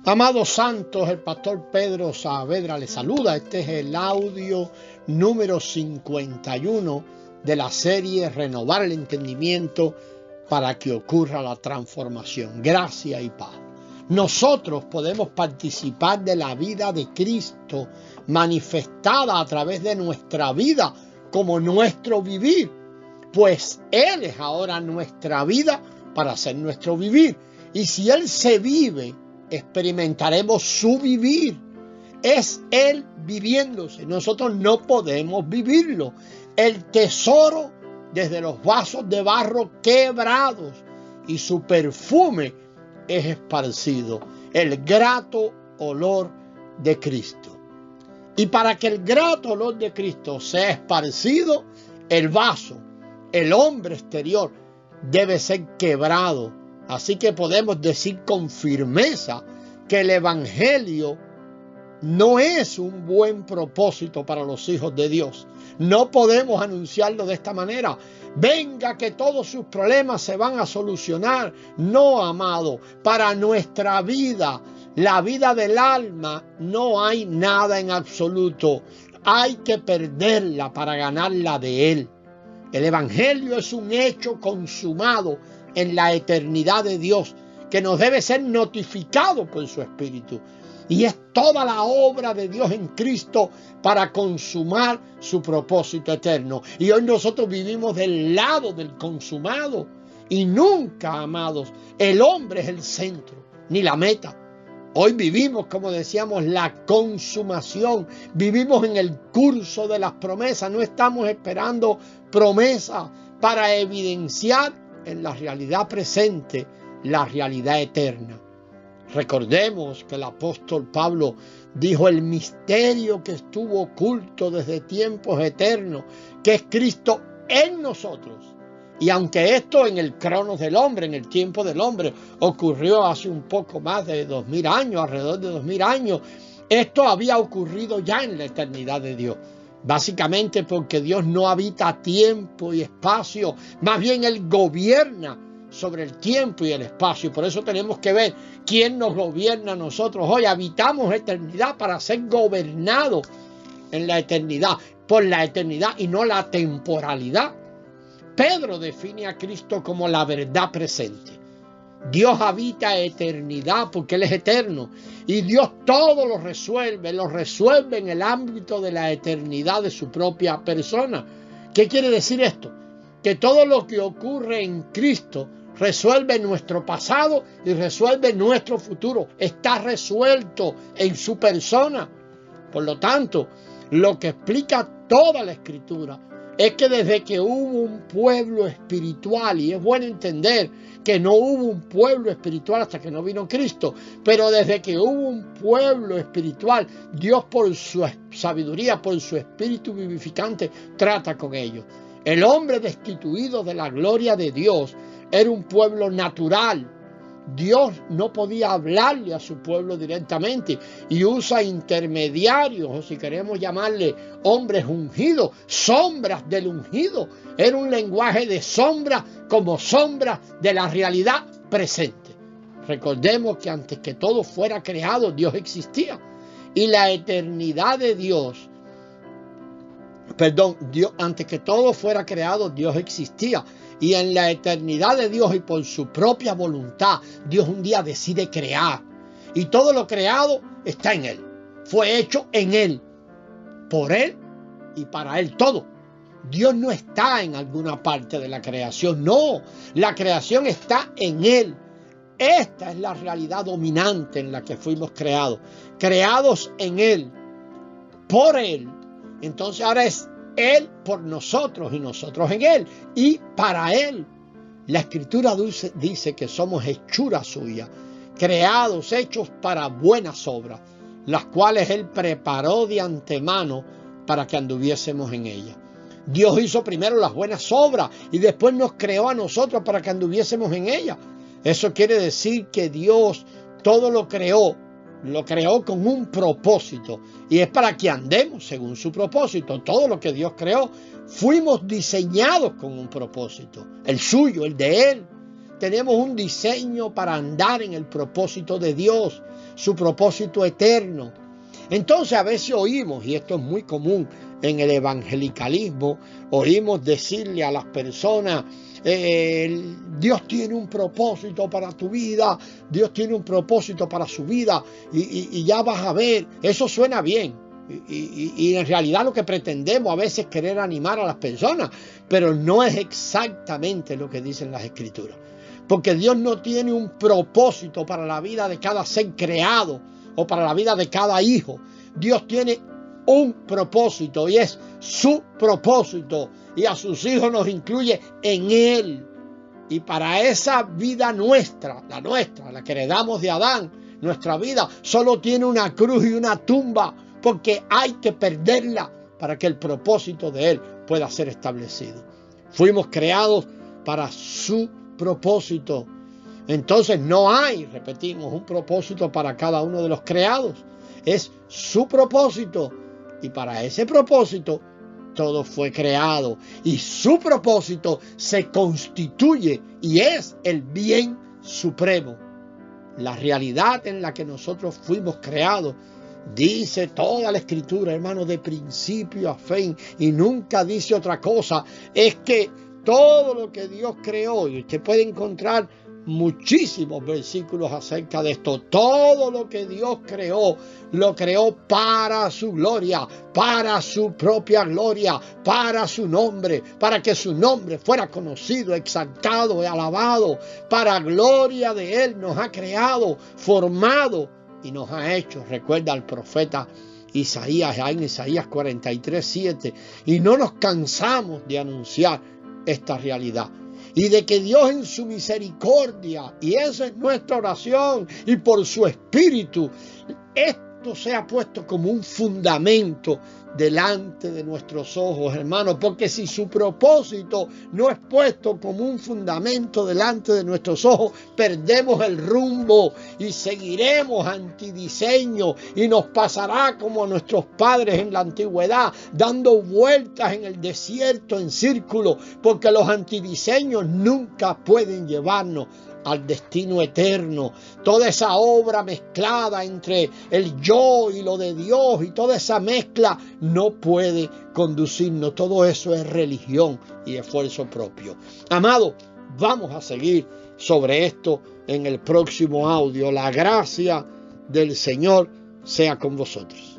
Amados santos, el pastor Pedro Saavedra les saluda. Este es el audio número 51 de la serie Renovar el Entendimiento para que ocurra la transformación. Gracia y paz. Nosotros podemos participar de la vida de Cristo manifestada a través de nuestra vida como nuestro vivir, pues Él es ahora nuestra vida para ser nuestro vivir. Y si Él se vive, experimentaremos su vivir. Es Él viviéndose. Nosotros no podemos vivirlo. El tesoro desde los vasos de barro quebrados y su perfume es esparcido. El grato olor de Cristo. Y para que el grato olor de Cristo sea esparcido, el vaso, el hombre exterior, debe ser quebrado. Así que podemos decir con firmeza que el Evangelio no es un buen propósito para los hijos de Dios. No podemos anunciarlo de esta manera. Venga que todos sus problemas se van a solucionar. No, amado, para nuestra vida, la vida del alma, no hay nada en absoluto. Hay que perderla para ganarla de Él. El Evangelio es un hecho consumado en la eternidad de Dios, que nos debe ser notificado por su Espíritu. Y es toda la obra de Dios en Cristo para consumar su propósito eterno. Y hoy nosotros vivimos del lado del consumado. Y nunca, amados, el hombre es el centro, ni la meta. Hoy vivimos, como decíamos, la consumación. Vivimos en el curso de las promesas. No estamos esperando promesas para evidenciar en la realidad presente la realidad eterna. Recordemos que el apóstol Pablo dijo: el misterio que estuvo oculto desde tiempos eternos, que es Cristo en nosotros. Y aunque esto en el cronos del hombre, en el tiempo del hombre, ocurrió hace un poco más de 2000 años, alrededor de 2000 años, esto había ocurrido ya en la eternidad de Dios. Básicamente porque Dios no habita tiempo y espacio, más bien Él gobierna sobre el tiempo y el espacio. Por eso tenemos que ver quién nos gobierna a nosotros. Hoy habitamos la eternidad para ser gobernados en la eternidad, por la eternidad y no la temporalidad. Pedro define a Cristo como la verdad presente. Dios habita eternidad porque Él es eterno. Y Dios todo lo resuelve en el ámbito de la eternidad de su propia persona. ¿Qué quiere decir esto? Que todo lo que ocurre en Cristo resuelve nuestro pasado y resuelve nuestro futuro. Está resuelto en su persona. Por lo tanto, lo que explica toda la Escritura es que desde que hubo un pueblo espiritual, y es bueno entender que no hubo un pueblo espiritual hasta que no vino Cristo, pero desde que hubo un pueblo espiritual, Dios por su sabiduría, por su espíritu vivificante, trata con ellos. El hombre destituido de la gloria de Dios era un pueblo natural. Dios no podía hablarle a su pueblo directamente y usa intermediarios, o si queremos llamarle hombres ungidos, sombras del ungido. Era un lenguaje de sombra como sombra de la realidad presente. Recordemos que antes que todo fuera creado, Dios existía. Y la eternidad de Dios, antes que todo fuera creado, Dios existía. Y en la eternidad de Dios y por su propia voluntad, Dios un día decide crear. Y todo lo creado está en Él. Fue hecho en Él, por Él y para Él todo. Dios no está en alguna parte de la creación, no. La creación está en Él. Esta es la realidad dominante en la que fuimos creados. Creados en Él, por Él. Entonces ahora es Él por nosotros y nosotros en Él y para Él. La Escritura dice que somos hechura suya, creados, hechos para buenas obras, las cuales Él preparó de antemano para que anduviésemos en ellas. Dios hizo primero las buenas obras y después nos creó a nosotros para que anduviésemos en ellas. Eso quiere decir que Dios todo lo creó con un propósito y es para que andemos según su propósito. Todo lo que Dios creó, fuimos diseñados con un propósito, el suyo, el de Él. tenemos un diseño para andar en el propósito de Dios, su propósito eterno. Entonces a veces oímos, y esto es muy común en el evangelicalismo, oímos decirle a las personas, Dios tiene un propósito para tu vida, Dios tiene un propósito para su vida, y ya vas a ver, eso suena bien. Y en realidad lo que pretendemos a veces es querer animar a las personas, pero no es exactamente lo que dicen las Escrituras. Porque Dios no tiene un propósito para la vida de cada ser creado o para la vida de cada hijo. Dios tiene un propósito y es su propósito, y a sus hijos nos incluye en Él. Y para esa vida nuestra, la que heredamos de Adán, nuestra vida solo tiene una cruz y una tumba, porque hay que perderla para que el propósito de Él pueda ser establecido. Fuimos creados para su propósito. Entonces no hay, repetimos, un propósito para cada uno de los creados. Es su propósito. Y para ese propósito todo fue creado. Y su propósito se constituye y es el bien supremo. La realidad en la que nosotros fuimos creados, dice toda la Escritura, hermano, de principio a fin, y nunca dice otra cosa, es que todo lo que Dios creó, y usted puede encontrar muchísimos versículos acerca de esto, todo lo que Dios creó, lo creó para su gloria, para su propia gloria, para su nombre, para que su nombre fuera conocido, exaltado y alabado. Para gloria de Él nos ha creado, formado y nos ha hecho. Recuerda al profeta Isaías, en Isaías 43:7, y no nos cansamos de anunciar esta realidad. Y de que Dios en su misericordia, y esa es nuestra oración, y por su Espíritu, esto sea puesto como un fundamento delante de nuestros ojos, hermanos, porque si su propósito no es puesto como un fundamento delante de nuestros ojos, perdemos el rumbo y seguiremos antidiseño, y nos pasará como a nuestros padres en la antigüedad, dando vueltas en el desierto en círculo, porque los antidiseños nunca pueden llevarnos al destino eterno. Toda esa obra mezclada entre el yo y lo de Dios, y toda esa mezcla no puede conducirnos. Todo eso es religión y esfuerzo propio. Amado, vamos a seguir sobre esto en el próximo audio. La gracia del Señor sea con vosotros.